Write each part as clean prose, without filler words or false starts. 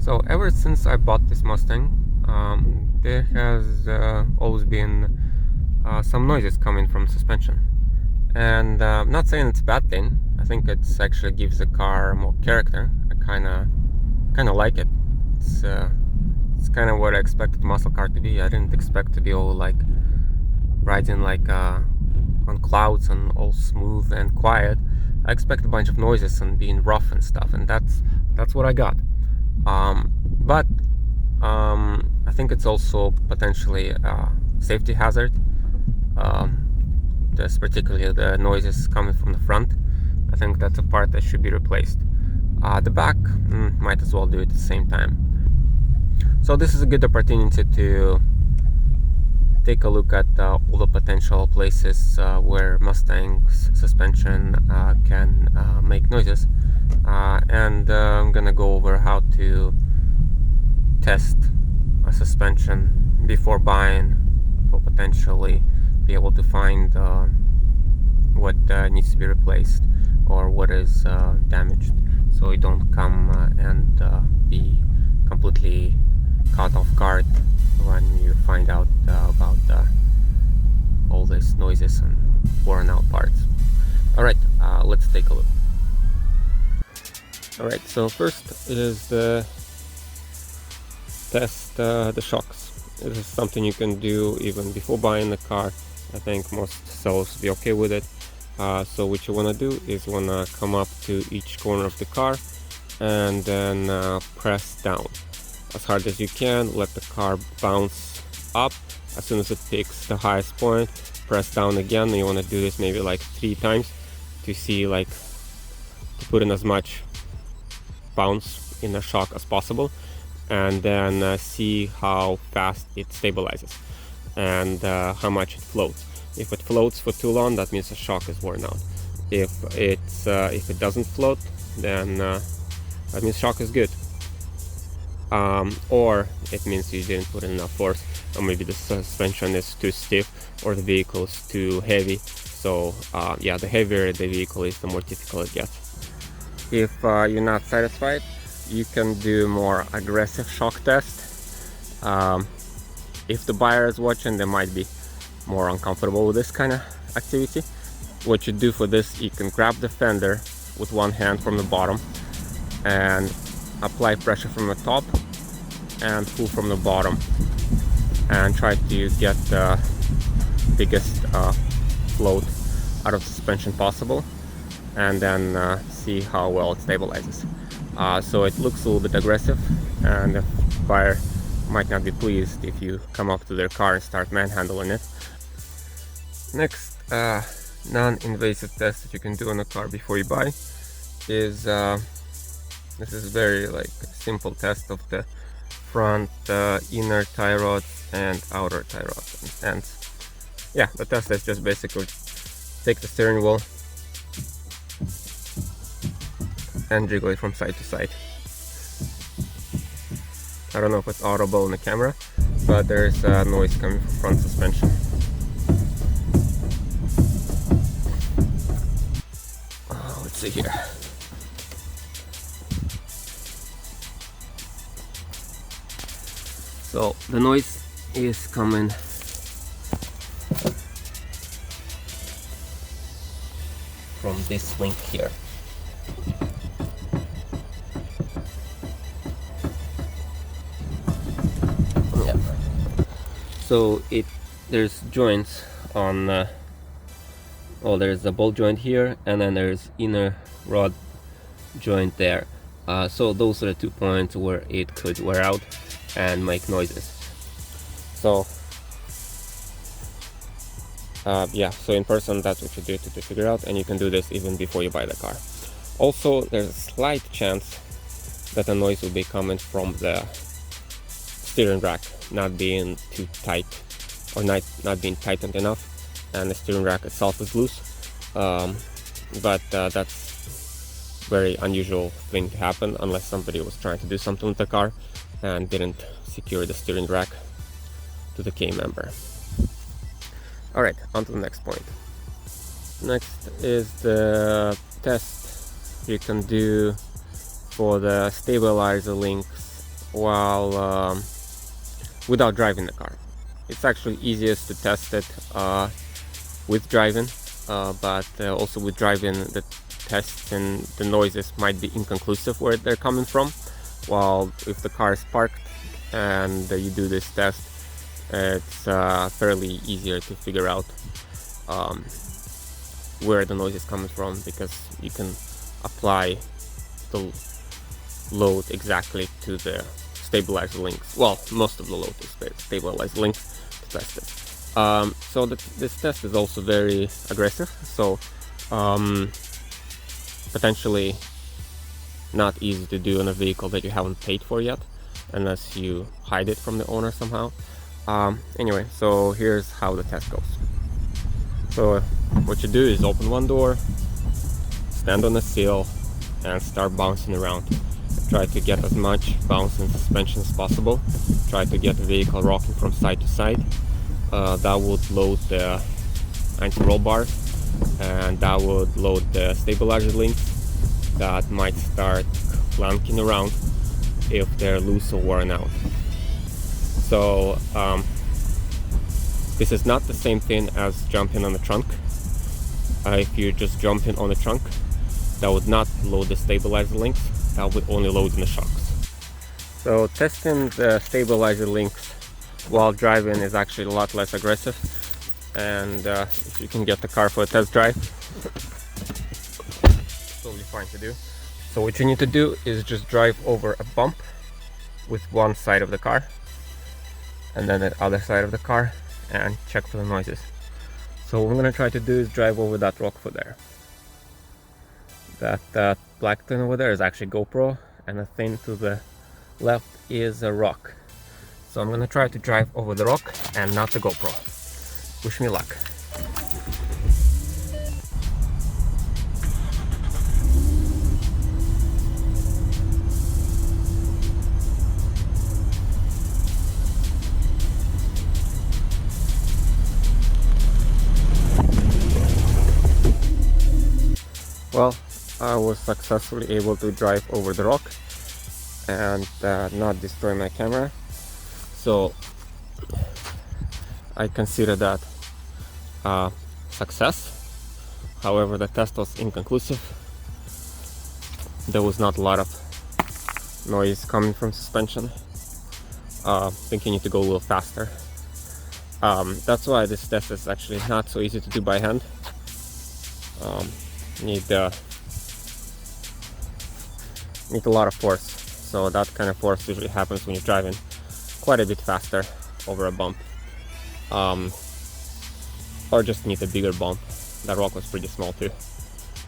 So ever since I bought this Mustang, there has always been some noises coming from suspension. And I'm not saying it's a bad thing. I think it actually gives the car more character. I kind of like it. It's kind of what I expected muscle car to be. I didn't expect to be all like riding like on clouds and all smooth and quiet. I expect a bunch of noises and being rough and stuff, and that's what I got. But I think it's also potentially a safety hazard. There's particularly the noises coming from the front. I think that's a part that should be replaced. The back might as well do it at the same time. So this is a good opportunity to take a look at all the potential places where Mustang's suspension can make noises, and I'm gonna go over how to test a suspension before buying, for potentially be able to find what needs to be replaced or what is damaged, so you don't come and be completely caught off guard when you find out about all these noises and worn out parts. Alright, let's take a look. Alright, so first is the test the shocks. This is something you can do even before buying the car. I think most sellers will be okay with it. So what you want to do is you want to come up to each corner of the car and then press down as hard as you can. Let the car bounce up. As soon as it picks the highest point, press down again. And you want to do this maybe like 3 times to see, like, to put in as much bounce in the shock as possible, and then see how fast it stabilizes and how much it floats. If it floats for too long, that means the shock is worn out. If it doesn't float, then that means shock is good. Or it means you didn't put in enough force, or maybe the suspension is too stiff or the vehicle is too heavy. So yeah, the heavier the vehicle is, the more difficult it gets. If you're not satisfied, you can do more aggressive shock test. If the buyer is watching, they might be more uncomfortable with this kind of activity. What you do for this, you can grab the fender with one hand from the bottom and apply pressure from the top and pull from the bottom, and try to get the biggest float out of the suspension possible, and then see how well it stabilizes. So it looks a little bit aggressive, and the buyer might not be pleased if you come up to their car and start manhandling it. Next non-invasive test that you can do on a car before you buy is this is very like simple test of the front inner tie rods and outer tie rods. And yeah, the test is just basically take the steering wheel and jiggle it from side to side. I don't know if it's audible in the camera, but there's noise coming from front suspension. Let's see here. So the noise is coming from this link here. Yeah. So there's joints on well, there's a ball joint here, and then there's inner rod joint there. So those are the 2 points where it could wear out and make noises. So yeah, so in person, that's what you do to figure out, and you can do this even before you buy the car. Also, there's a slight chance that the noise will be coming from the steering rack not being too tight, or not being tightened enough, and the steering rack itself is loose. But that's very unusual thing to happen unless somebody was trying to do something with the car and didn't secure the steering rack to the K-member. Alright, on to the next point. Next is the test you can do for the stabilizer links while without driving the car. It's actually easiest to test it with driving, but also with driving the tests and the noises might be inconclusive where they're coming from, while if the car is parked and you do this test, it's fairly easier to figure out where the noise is coming from, because you can apply the load exactly to the stabilizer links. Well, most of the load is stabilizer links to test it. So this test is also very aggressive, so potentially not easy to do on a vehicle that you haven't paid for yet, unless you hide it from the owner somehow. Anyway, so here's how the test goes. So what you do is open one door, stand on the sill, and start bouncing around. Try to get as much bounce in suspension as possible. Try to get the vehicle rocking from side to side. That would load the anti-roll bar, and that would load the stabilizer links that might start clanking around if they're loose or worn out. So this is not the same thing as jumping on the trunk. If you're just jumping on the trunk, that would not load the stabilizer links, that would only load in the shocks. So testing the stabilizer links while driving is actually a lot less aggressive, and if you can get the car for a test drive, it's totally fine to do. So what you need to do is just drive over a bump with one side of the car, and then the other side of the car, and check for the noises. So what I'm gonna try to do is drive over that rock for there. That black thing over there is actually GoPro, and the thing to the left is a rock. So I'm gonna try to drive over the rock and not the GoPro. Wish me luck. Well, I was successfully able to drive over the rock and not destroy my camera, so I consider that success. However, the test was inconclusive. There was not a lot of noise coming from suspension. I think you need to go a little faster. That's why this test is actually not so easy to do by hand. Need a lot of force, so that kind of force usually happens when you're driving quite a bit faster over a bump, or just need a bigger bump. That rock was pretty small too,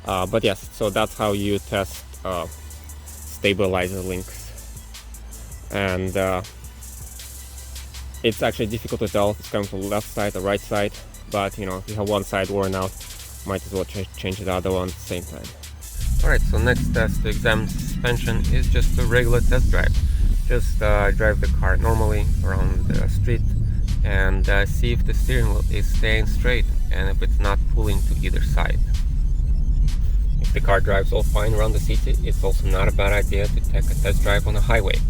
but yes, so that's how you test stabilizer links, and it's actually difficult to tell if it's coming from the left side or right side, but you know, if you have one side worn out, might as well change the other one at the same time. Alright, so next test to examine suspension is just a regular test drive. Just drive the car normally around the street and see if the steering wheel is staying straight and if it's not pulling to either side. If the car drives all fine around the city, it's also not a bad idea to take a test drive on a highway.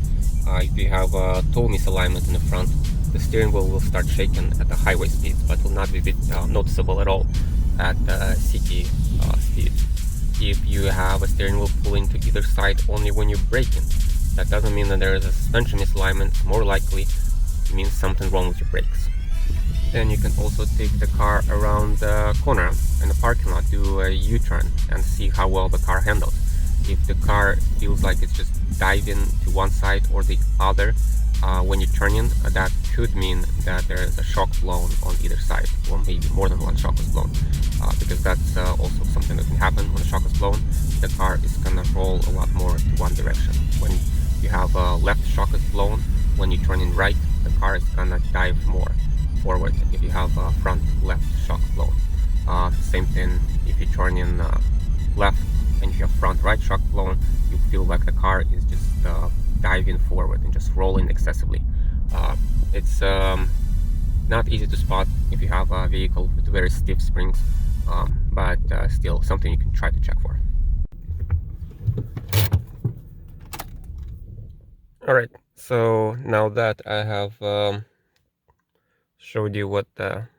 If you have a tow misalignment in the front, the steering wheel will start shaking at the highway speed, but will not be noticeable at all at city speed. If you have a steering wheel pulling to either side only when you're braking, that doesn't mean that there is a suspension misalignment. More likely it means something wrong with your brakes. Then you can also take the car around the corner in the parking lot, do a U-turn and see how well the car handles. If the car feels like it's just diving to one side or the other when you're turning, that could mean that there is a shock blown on either side, or maybe more than one shock was blown, because that's also something that can happen. When a shock is blown, the car is gonna roll a lot more to one direction. When you have a left shock is blown, when you're turning right, the car is gonna dive more forward if you have a front left shock blown. Same thing if you're turning left and you have front right shock blown, you feel like the car is just diving forward and just rolling excessively. It's not easy to spot if you have a vehicle with very stiff springs, but still something you can try to check for. Alright, so now that I have showed you what the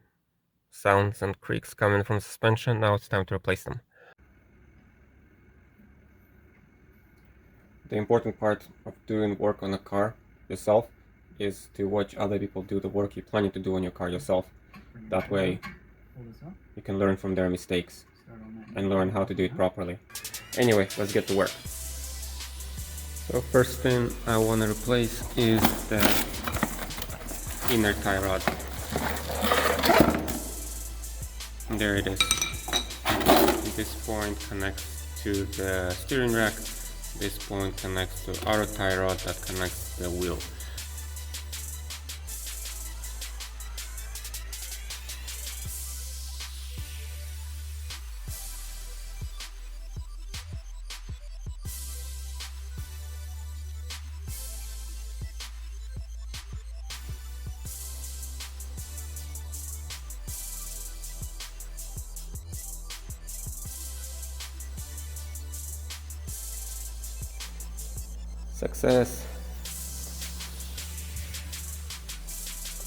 sounds and creaks coming from suspension, now it's time to replace them. The important part of doing work on a car yourself is to watch other people do the work you're planning to do on your car yourself. That way you can learn from their mistakes and learn how to do it properly. Anyway, let's get to work. So first thing I want to replace is the inner tie rod. There it is. This point connects to the steering rack. This point connects to our tie rod that connects the wheel. Success!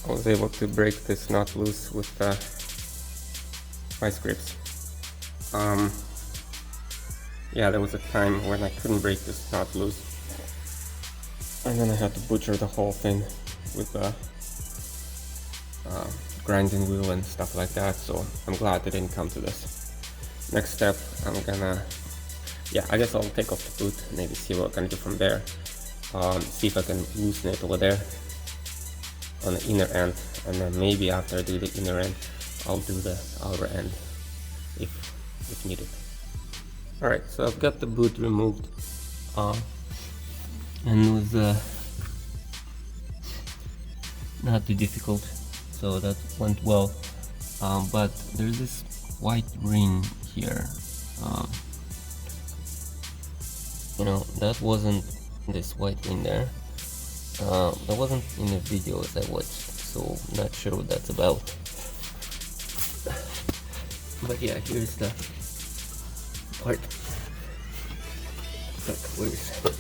I was able to break this nut loose with vice grips. Yeah, there was a time when I couldn't break this nut loose, and then I had to butcher the whole thing with a grinding wheel and stuff like that, so I'm glad it didn't come to this. Next step, I'm gonna, I guess I'll take off the boot, maybe see what I can do from there. See if I can loosen it over there on the inner end, and then maybe after I do the inner end, I'll do the outer end if needed. Alright, so I've got the boot removed, and it was not too difficult, so that went well. But there's this white ring here. You know, that wasn't this white ring there. That wasn't in the videos I watched, so not sure what that's about. But yeah, here's the part. Fuck, where is it?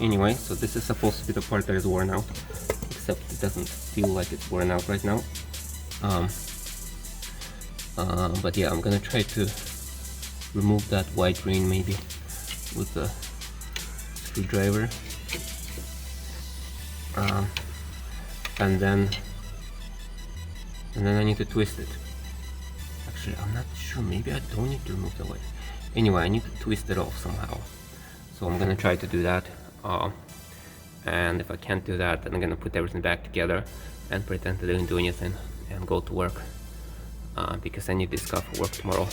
Anyway, so this is supposed to be the part that is worn out, except it doesn't feel like it's worn out right now. But yeah, I'm gonna try to remove that white ring maybe with a screwdriver, and then I need to twist it. Actually, I'm not sure, maybe I don't need to remove the white. Anyway, I need to twist it off somehow, so I'm gonna try to do that, and if I can't do that, then I'm gonna put everything back together and pretend I didn't do anything and go to work, because I need this car for work tomorrow.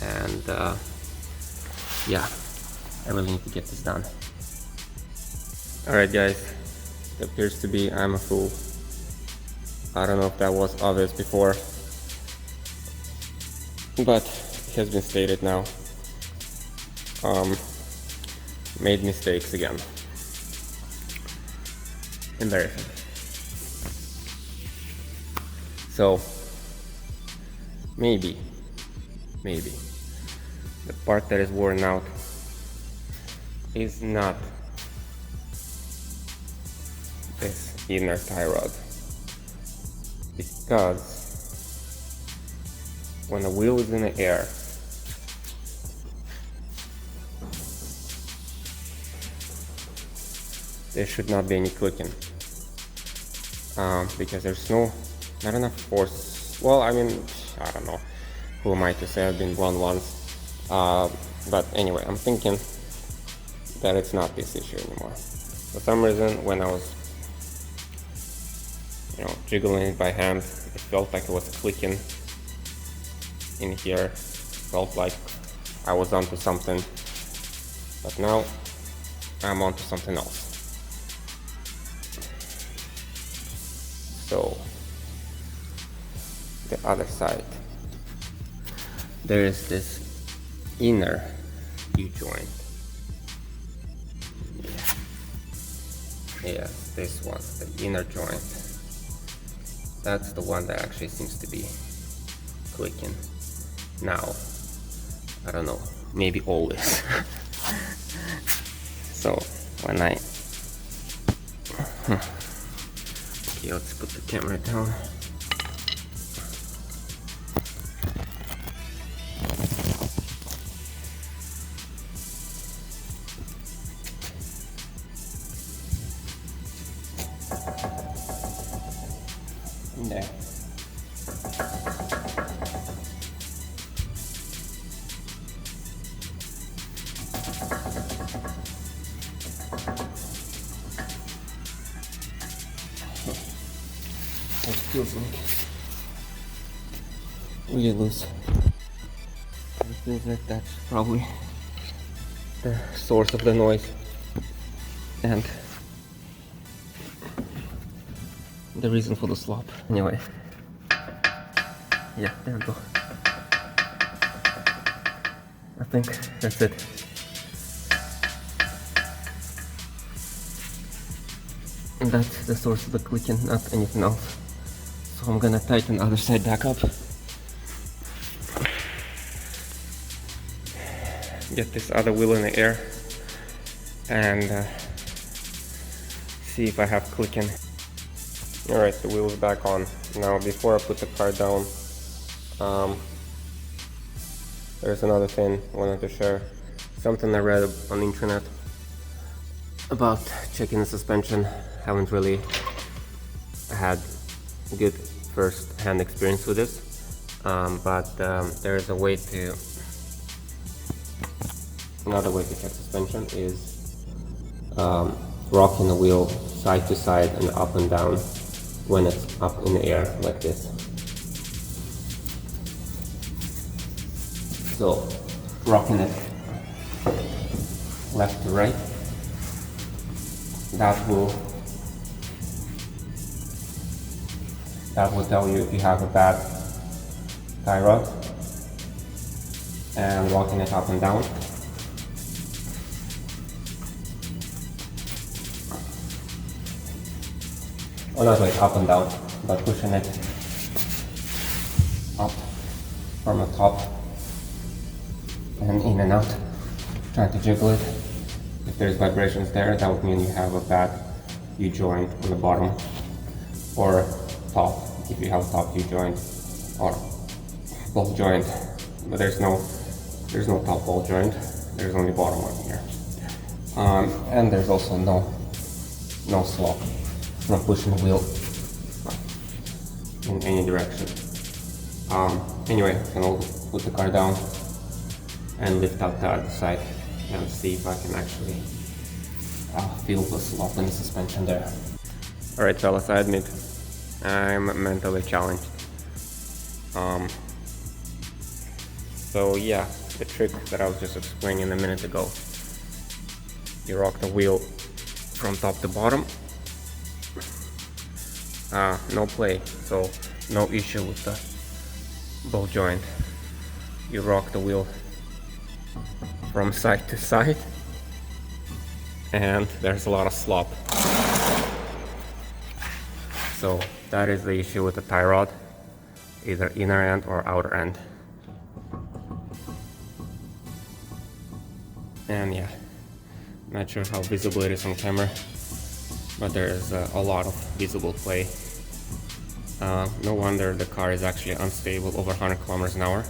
And yeah, I really need to get this done. Alright guys, it appears to be I'm a fool. I don't know if that was obvious before, but it has been stated now. Made mistakes again. Embarrassing. So maybe the part that is worn out is not this inner tie rod, because when the wheel is in the air, there should not be any clicking, because there's not enough force. Well, I mean, I don't know, who am I to say? I've been blown once, but anyway, I'm thinking that it's not this issue anymore. For some reason, when I was, jiggling it by hand, it felt like it was clicking in here. Felt like I was onto something, but now I'm onto something else. So the other side, there is this inner U-joint. Yes, this one, the inner joint. That's the one that actually seems to be clicking. now. I don't know, maybe always. So when I okay, let's put the camera down. There. It feels like really loose. It feels like that's probably the source of the noise and the reason for the slop. Anyway, yeah, there we go. I think that's it. And that's the source of the clicking, not anything else. So I'm gonna tighten the other side back up. Get this other wheel in the air and see if I have clicking. Alright, the wheel is back on. Now before I put the car down, there's another thing I wanted to share. Something I read on the internet about checking the suspension. Haven't really had a good first-hand experience with this, but there's a way to. Another way to check suspension is rocking the wheel side to side and up and down when it's up in the air like this. So rocking it left to right, that will tell you if you have a bad tie rod, and rocking it up and down. Well, not like up and down, but pushing it up from the top and in and out, trying to jiggle it. If there's vibrations there, that would mean you have a bad U-joint on the bottom, or top, if you have a top U-joint, or ball joint. But there's no top ball joint, there's only bottom one here. And there's also no slop from pushing the wheel in any direction. Anyway, I'm gonna put the car down and lift out the other side and see if I can actually feel the slop in the suspension there. Alright fellas, I admit I'm mentally challenged. So yeah, the trick that I was just explaining a minute ago. You rock the wheel from top to bottom. No play, so no issue with the ball joint. You rock the wheel from side to side and there's a lot of slop. So that is the issue with the tie rod, either inner end or outer end. And yeah, not sure how visible it is on camera, but there is a lot of visible play. No wonder the car is actually unstable over 100 kilometers an hour.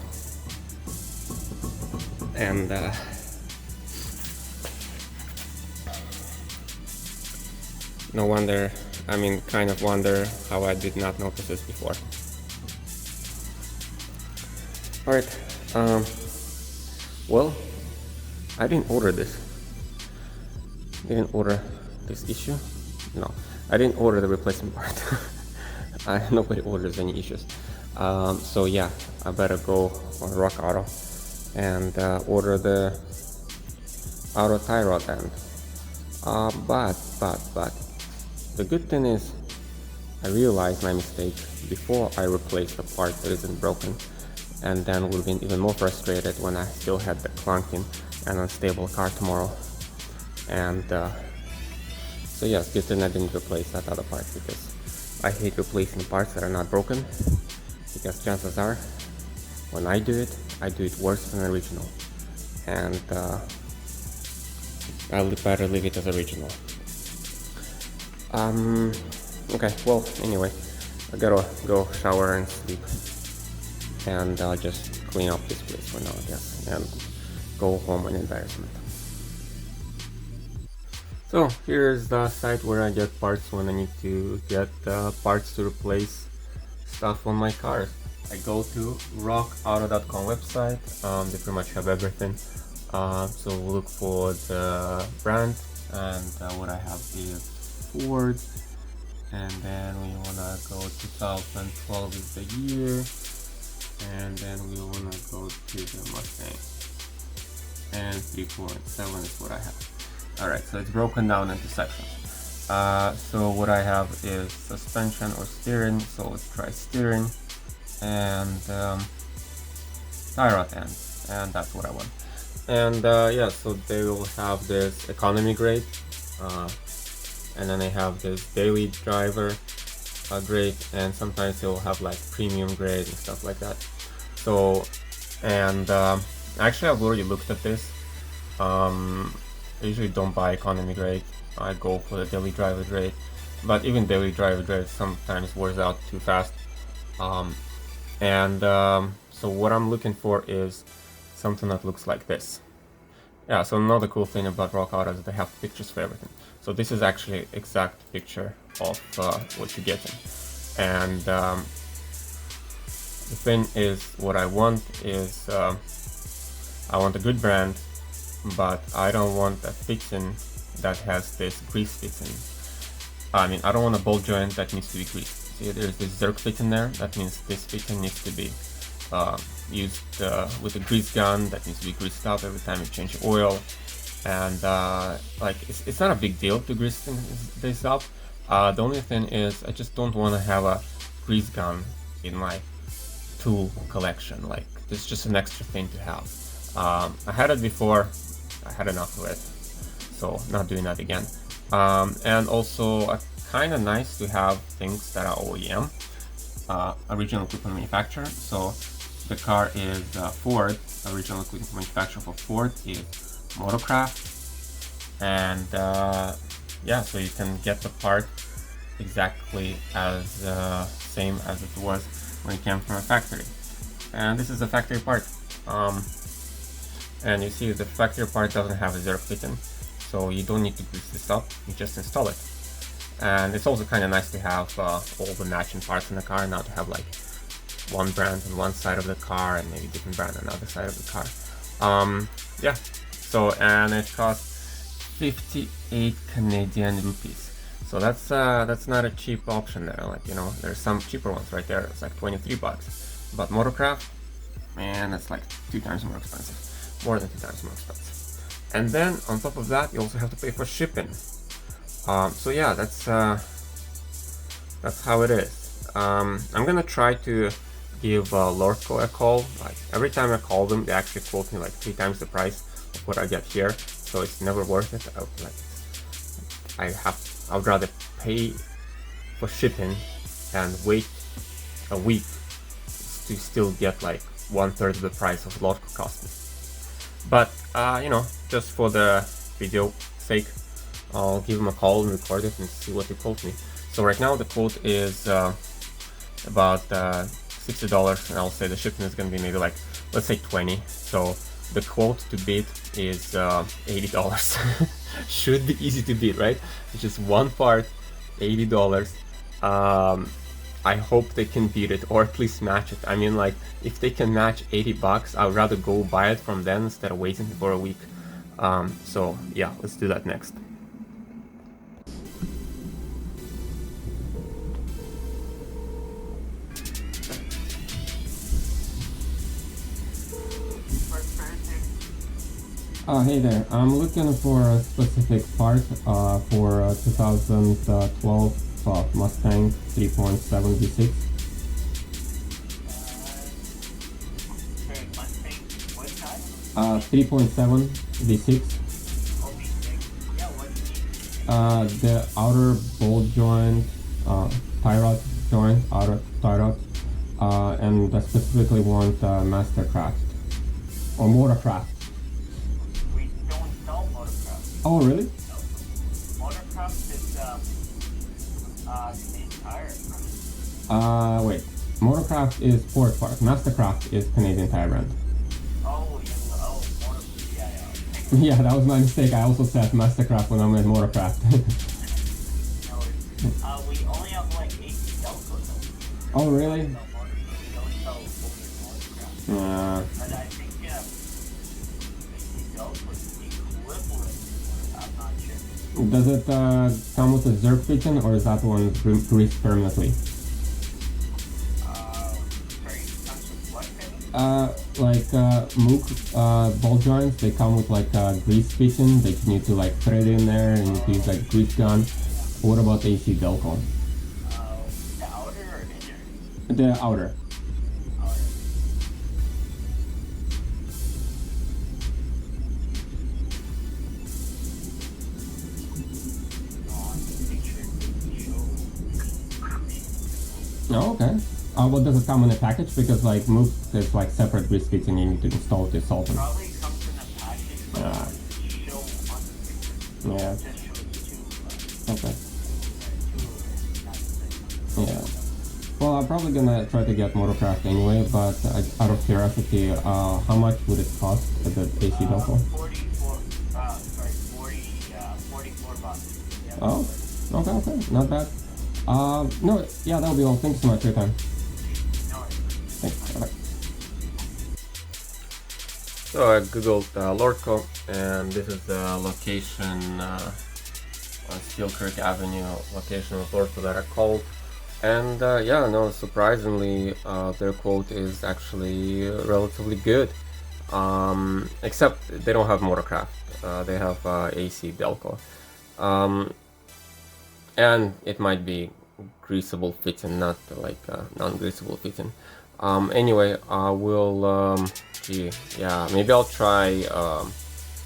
And no wonder, I mean, kind of wonder how I did not notice this before. Alright, well, I didn't order this. Didn't order this issue. No, I didn't order the replacement part. Nobody orders any issues. So yeah, I better go on Rock Auto and order the auto tie rod end. But the good thing is I realized my mistake before I replaced the part that isn't broken, and then would have been even more frustrated when I still had the clunking and unstable car tomorrow. And so yeah, it's good thing I didn't replace that other part, because I hate replacing parts that are not broken, because chances are when I do it worse than original, and I'll better leave it as original. Okay, well, anyway, I gotta go shower and sleep, and I'll just clean up this place for now, I guess, and go home in embarrassment. So here's the site where I get parts when I need to get parts to replace stuff on my car. I go to rockauto.com website. They pretty much have everything. So look for the brand, and what I have is Ford, and then we wanna go 2012 is the year, and then we wanna go to the Mustang, and 3.7 is what I have. Alright, so it's broken down into sections. So what I have is suspension or steering, so let's try steering, and tie rod end, and that's what I want. And yeah, so they will have this economy grade, and then they have this daily driver grade, and sometimes they'll have like premium grade and stuff like that. So, and actually I've already looked at this. I usually don't buy economy grade, I go for the daily driver grade, but even daily driver grade sometimes wears out too fast. So what I'm looking for is something that looks like this. Yeah, so another cool thing about Rock Auto is they have pictures for everything. So this is actually exact picture of what you're getting. And the thing is, what I want is, I want a good brand, but I don't want a fitting that has this grease fitting. I mean, I don't want a ball joint that needs to be greased. See, there's this Zerk fitting there. That means this fitting needs to be used with a grease gun that needs to be greased up every time you change the oil. And like, it's not a big deal to grease this up. The only thing is, I just don't want to have a grease gun in my tool collection. Like, it's just an extra thing to have. I had it before, I had enough of it, so not doing that again. And also, kind of nice to have things that are OEM, original equipment manufacturer. So the car is Ford, original equipment manufacturer for Ford is Motorcraft, and yeah, so you can get the part exactly as same as it was when it came from a factory. And this is a factory part. And you see the factory part doesn't have a Zerk fitting, so you don't need to grease this up, you just install it. And it's also kind of nice to have all the matching parts in the car, not to have like one brand on one side of the car and maybe different brand on the other side of the car. Yeah, so, and it costs 58 Canadian rupees. So that's not a cheap option there. Like, you know, there's some cheaper ones right there. It's like 23 bucks. But Motorcraft, man, that's like 2 times more expensive. More than 2 times more expensive. And then on top of that, you also have to pay for shipping. So yeah, that's how it is. I'm gonna try to give Lordco a call. Like, every time I call them, they actually quote me like 3 times the price of what I get here. So it's never worth it. I would rather pay for shipping and wait a week to still get like 1/3 of the price of Lordco cost me. But you know, just for the video sake, I'll give him a call and record it and see what he quote me. So right now the quote is about $60, and I'll say the shipping is gonna be maybe like, let's say 20. So the quote to beat is $80. Should be easy to beat, right? It's just one part, $80. I hope they can beat it, or at least match it. I mean, like, if they can match 80 bucks, I'd rather go buy it from them instead of waiting for a week. So yeah, let's do that next. Hey there, I'm looking for a specific part for 2012 Mustang 3.7 V6. Mustang, what size? 3.7 V6. Oh, V6. Yeah, what do you need? The outer bolt joint, tie rod joint, outer tie rod, and I specifically want Mastercraft or Motorcraft. We don't sell Motorcraft. Oh, really? No. Motorcraft is Canadian Tire. Wait. Motorcraft is Ford part. Mastercraft is Canadian Tire brand. Yeah. Yeah, that was my mistake. I also said Mastercraft when I meant Motorcraft. No, we only have like 8 Delco though. Oh, really? We don't sell Motorcraft. Yeah. But I think Delco is equivalent. I'm not sure. Does it come with a Zerk fitting, or is that one greased permanently? Sorry, comes with what fitting? Like Mook ball joints, they come with like a grease fitting that you need to like thread in there, and you can use like grease gun. What about AC Delco? The outer or inner? The outer. Outer. On the picture, show. Oh, okay. What does it come in a package? Because like Mook is like separate grease fitting, you need to install it yourself. Probably comes in a package, but show on the picture. Yeah. Just shows two. Okay. Yeah. Well, I'm probably gonna try to get Motorcraft anyway, but out of curiosity, how much would it cost at the AC Delco? 44 bucks. Yeah. Oh, okay, not bad. No, yeah, that'll be all. Thanks so much for your time. No worries. Thanks. Bye. So I googled Lordco, and this is the location on Steel Creek Avenue, location of Lordco that I called. And yeah, no, surprisingly, their quote is actually relatively good. Except they don't have Motorcraft, they have AC Delco. And it might be greasable fitting, not like non-greasable fitting. Anyway, I will, yeah, maybe I'll try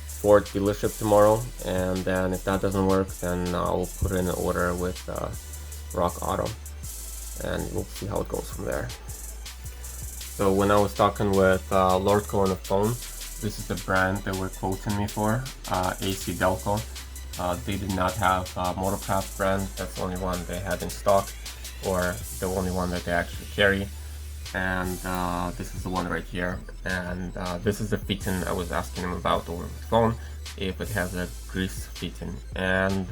Ford dealership tomorrow, and then if that doesn't work, then I'll put in an order with Rock Auto, and we'll see how it goes from there. So when I was talking with Lordco on the phone, this is the brand they were quoting me for, AC Delco. They did not have Motorcraft brand. That's the only one they had in stock, or the only one that they actually carry. And this is the one right here. And this is the fitting I was asking him about over the phone, if it has a grease fitting. And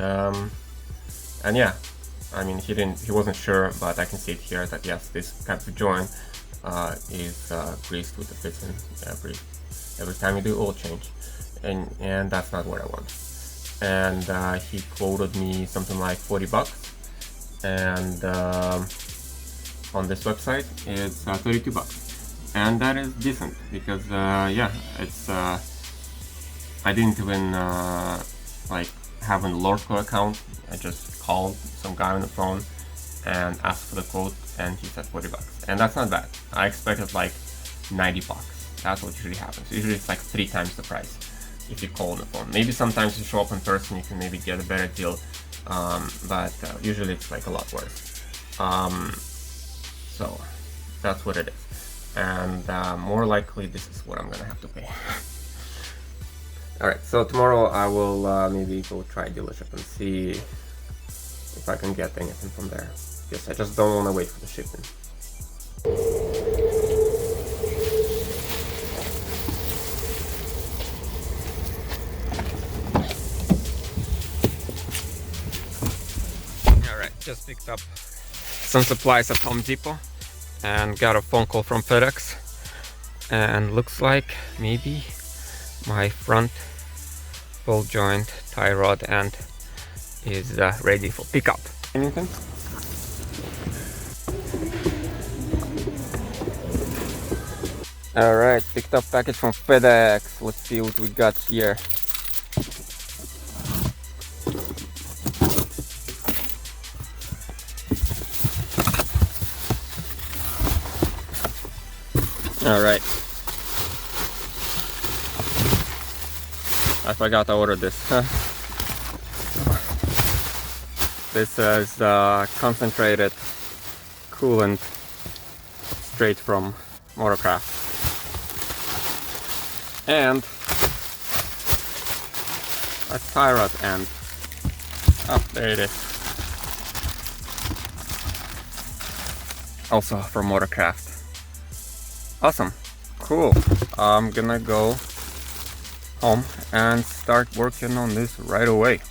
yeah, I mean, he wasn't sure, but I can see it here that yes, this kind of joint is greased with the fitting every time you do oil change, and that's not what I want. And he quoted me something like 40 bucks, and on this website it's 32 bucks, and that is decent because yeah, it's I didn't even like have a Lordco account. I just called some guy on the phone and asked for the quote, and he said 40 bucks, and that's not bad. I expected like 90 bucks. That's what usually happens. Usually it's like 3 times the price if you call on the phone. Maybe sometimes you show up in person, you can maybe get a better deal, but usually it's like a lot worse. So that's what it is, and more likely this is what I'm gonna have to pay. Alright, so tomorrow I will maybe go try dealership and see if I can get anything from there. Yes, I just don't want to wait for the shipment. Alright, just picked up some supplies at Home Depot and got a phone call from FedEx, and looks like maybe my front ball joint tie rod end is ready for pickup. Anything? Alright, picked up package from FedEx. Let's see what we got here. Alright. I forgot to order this. This is concentrated coolant straight from Motorcraft. And a tie rod end. Oh, there it is. Also from Motorcraft. Awesome, cool. I'm gonna go home and start working on this right away.